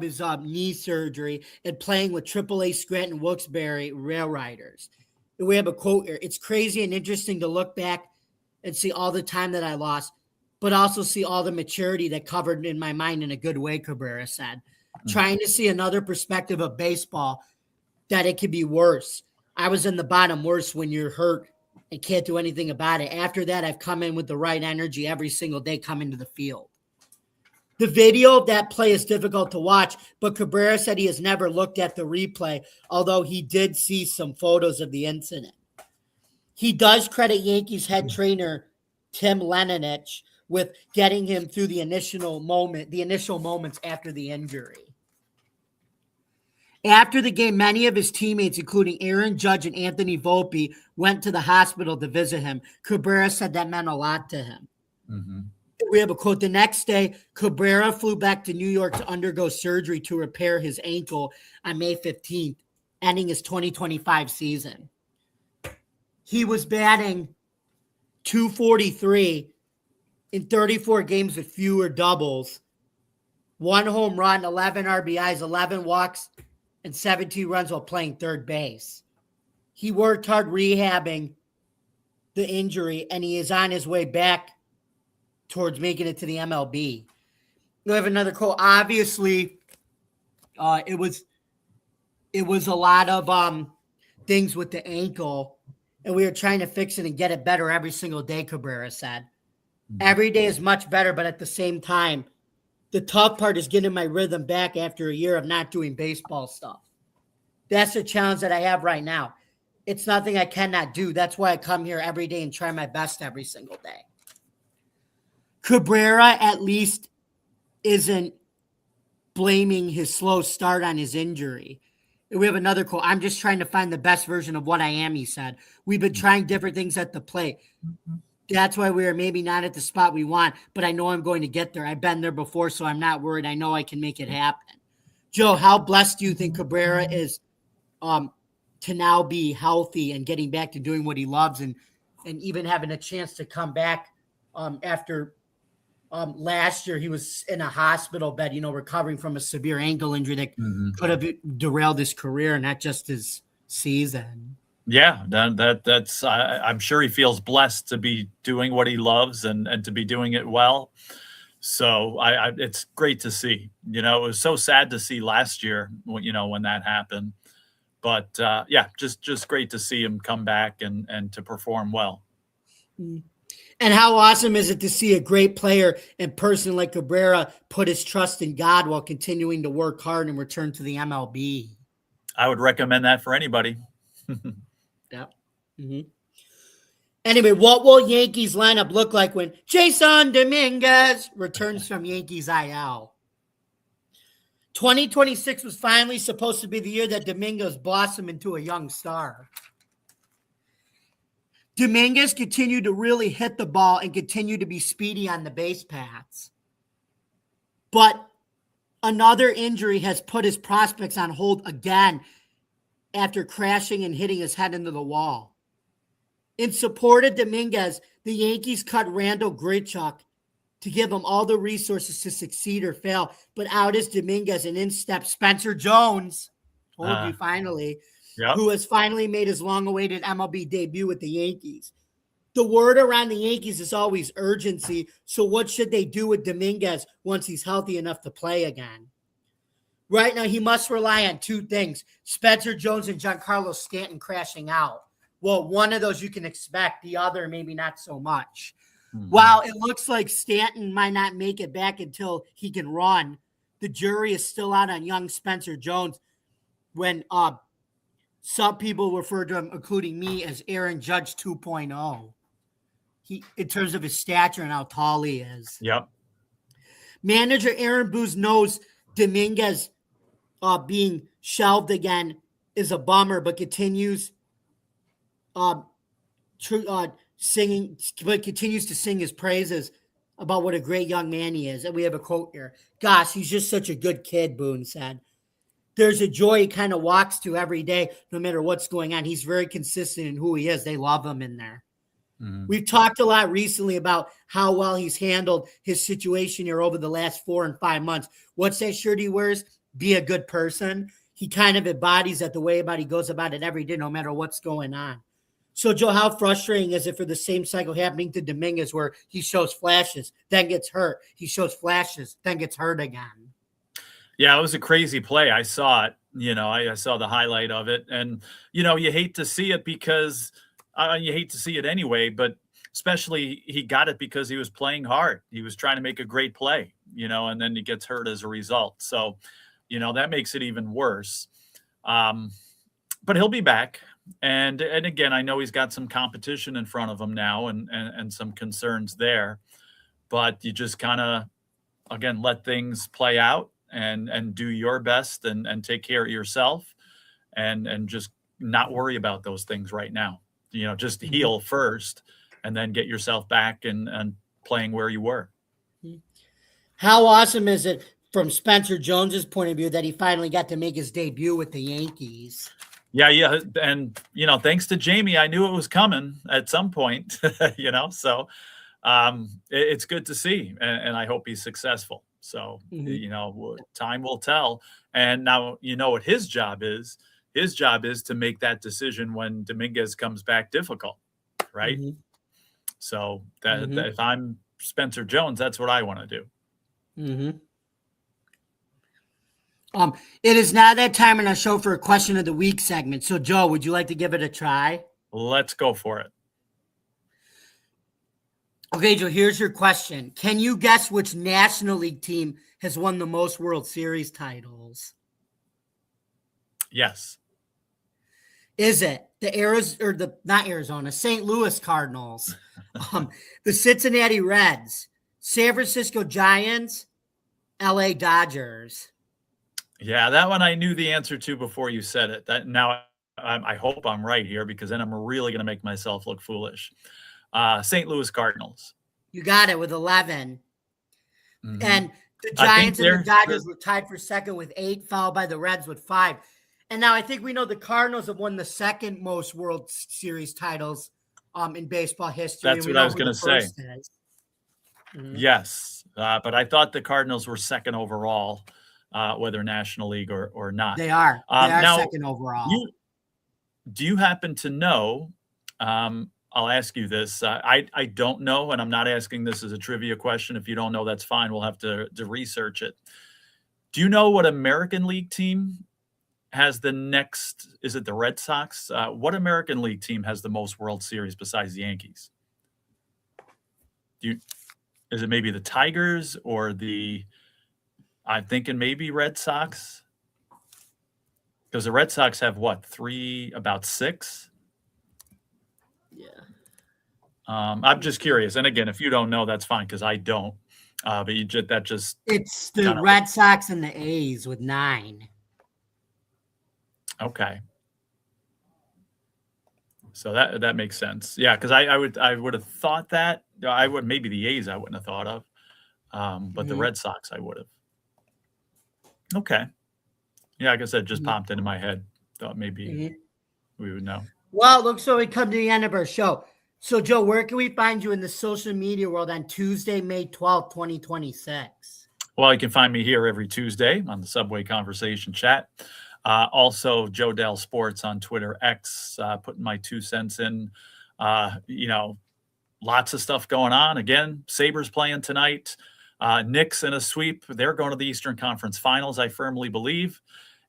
his knee surgery and playing with Triple-A Scranton Wilkes-Barre Rail Riders. And we have a quote here. It's crazy and interesting to look back and see all the time that I lost, but also see all the maturity that covered in my mind in a good way, Cabrera said. Mm-hmm. Trying to see another perspective of baseball, that it could be worse. I was in the bottom worse when you're hurt and can't do anything about it. After that, I've come in with the right energy every single day coming to the field. The video of that play is difficult to watch, but Cabrera said he has never looked at the replay, although he did see some photos of the incident. He does credit Yankees head trainer Tim Lenonich with getting him through the initial moments after the injury. After the game, many of his teammates, including Aaron Judge and Anthony Volpe, went to the hospital to visit him. Cabrera said that meant a lot to him. Mm-hmm. We have a quote. The next day, Cabrera flew back to New York to undergo surgery to repair his ankle on May 15th, ending his 2025 season. He was batting .243 in 34 games with fewer doubles, 1 home run, 11 RBIs, 11 walks, and 17 runs while playing third base. He worked hard rehabbing the injury, and he is on his way back towards making it to the MLB. We have another quote. Obviously, it was a lot of things with the ankle, and we were trying to fix it and get it better every single day, Cabrera said. Every day is much better, but at the same time, the tough part is getting my rhythm back after a year of not doing baseball stuff. That's the challenge that I have right now. It's nothing I cannot do. That's why I come here every day and try my best every single day. Cabrera at least isn't blaming his slow start on his injury. We have another quote. I'm just trying to find the best version of what I am, he said. We've been trying different things at the plate. That's why we are maybe not at the spot we want, but I know I'm going to get there. I've been there before, so I'm not worried. I know I can make it happen. Joe, how blessed do you think Cabrera is to now be healthy and getting back to doing what he loves and even having a chance to come back after last year he was in a hospital bed, recovering from a severe ankle injury that could have derailed his career, not just his season. Yeah, that's I'm sure he feels blessed to be doing what he loves and to be doing it well. So it's great to see. It was so sad to see last year, when that happened. But yeah, just great to see him come back and to perform well. And how awesome is it to see a great player and person like Cabrera put his trust in God while continuing to work hard and return to the MLB? I would recommend that for anybody. Yep. Anyway, what will Yankees lineup look like when Jason Dominguez returns from Yankees IL? 2026 was finally supposed to be the year that Dominguez blossomed into a young star. Dominguez continued to really hit the ball and continued to be speedy on the base paths. But another injury has put his prospects on hold again after crashing and hitting his head into the wall. In support of Dominguez, the Yankees cut Randall Grichuk to give him all the resources to succeed or fail. But out is Dominguez, and in steps Spencer Jones, told you finally, who has finally made his long-awaited MLB debut with the Yankees. The word around the Yankees is always urgency, so what should they do with Dominguez once he's healthy enough to play again? Right now, he must rely on two things, Spencer Jones and Giancarlo Stanton crashing out. Well, one of those you can expect, the other maybe not so much. While it looks like Stanton might not make it back until he can run, the jury is still out on young Spencer Jones when some people refer to him, including me, as Aaron Judge 2.0. In terms of his stature and how tall he is. Yep. Manager Aaron Boone knows Dominguez being shelved again is a bummer, but continues singing, but continues to sing his praises about what a great young man he is. And we have a quote here. Gosh, he's just such a good kid, Boone said. There's a joy he kind of walks to every day, no matter what's going on. He's very consistent in who he is. They love him in there. We've talked a lot recently about how well he's handled his situation here over the last 4 and 5 months. What's that shirt he wears? Be a good person. He kind of embodies that the way he goes about it every day, no matter what's going on. So, Joe, how frustrating is it for the same cycle happening to Dominguez where he shows flashes, then gets hurt. He shows flashes, then gets hurt again. Yeah, it was a crazy play. I saw it. I saw the highlight of it. And, you hate to see it because you hate to see it anyway, but especially he got it because he was playing hard. He was trying to make a great play, and then he gets hurt as a result. So, that makes it even worse. But he'll be back. And again, I know he's got some competition in front of him now and some concerns there, but you just kind of, again, let things play out and do your best and take care of yourself and just not worry about those things right now. Just heal first and then get yourself back and playing where you were. How awesome is it from Spencer Jones's point of view that he finally got to make his debut with the Yankees? Yeah. And, thanks to Jamie, I knew it was coming at some point, so it's good to see. And I hope he's successful. So, time will tell. And now, what his job is. His job is to make that decision when Dominguez comes back difficult, right? Mhm. So that if I'm Spencer Jones, that's what I want to do. Mm-hmm. It is now that time in our show for a question of the week segment. So, Joe, would you like to give it a try? Let's go for it. Okay, Joe, here's your question. Can you guess which National League team has won the most World Series titles? Yes. Is it the St. Louis Cardinals, the Cincinnati Reds, San Francisco Giants, LA Dodgers? Yeah, that one I knew the answer to before you said it. I hope I'm right here because then I'm really going to make myself look foolish. St. Louis Cardinals. You got it with 11. Mm-hmm. And the Giants and the Dodgers were tied for second with 8, followed by the Reds with 5. And now I think we know the Cardinals have won the second most World Series titles in baseball history. That's what I was going to say. Mm-hmm. Yes, but I thought the Cardinals were second overall, whether National League or not. They are. They are now, second overall. Do you happen to know? I'll ask you this. I don't know, and I'm not asking this as a trivia question. If you don't know, that's fine. We'll have to research it. Do you know what American League team has the next? Is it the Red Sox? What American League team has the most World Series besides the Yankees? Is it maybe the Tigers or I'm thinking maybe Red Sox? Because the Red Sox have what, about 6? Yeah. I'm just curious. And again, if you don't know, that's fine because I don't. But it's the Red Sox and the A's with 9. Okay. So that makes sense. Yeah, because I would have thought that. Maybe the A's I wouldn't have thought of. But the Red Sox I would have. Okay. Yeah, like I said, just popped into my head. Thought maybe we would know. Well, looks like we come to the end of our show. So, Joe, where can we find you in the social media world on Tuesday, May 12th, 2026? Well, you can find me here every Tuesday on the Subway Conversation Chat. Also, Joe Dell Sports on Twitter X, putting my 2 cents in. Lots of stuff going on. Again, Sabres playing tonight. Knicks in a sweep. They're going to the Eastern Conference Finals, I firmly believe.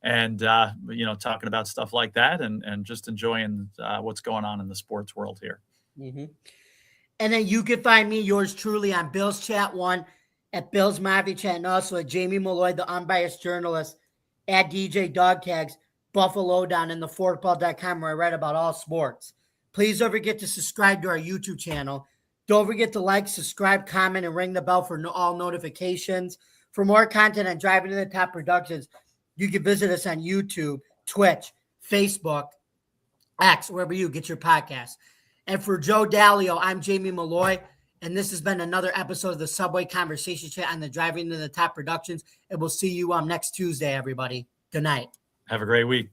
And, talking about stuff like that and just enjoying what's going on in the sports world here. Mm-hmm. And then you can find me, yours truly, on Bills Chat 1, at Bills Mafia Chat, and also at Jamie Malloy, the unbiased journalist, at DJ Dog Tags, Buffalo Down, and theforkball.com, where I write about all sports. Please don't forget to subscribe to our YouTube channel. Don't forget to like, subscribe, comment, and ring the bell for all notifications. For more content on Driving to the Top Productions, you can visit us on YouTube, Twitch, Facebook, X, wherever you get your podcasts. And for Joe Dallio, I'm Jamie Malloy, and this has been another episode of the Subway Conversation Chat on the Driving to the Top Productions. And we'll see you next Tuesday, everybody. Good night. Have a great week.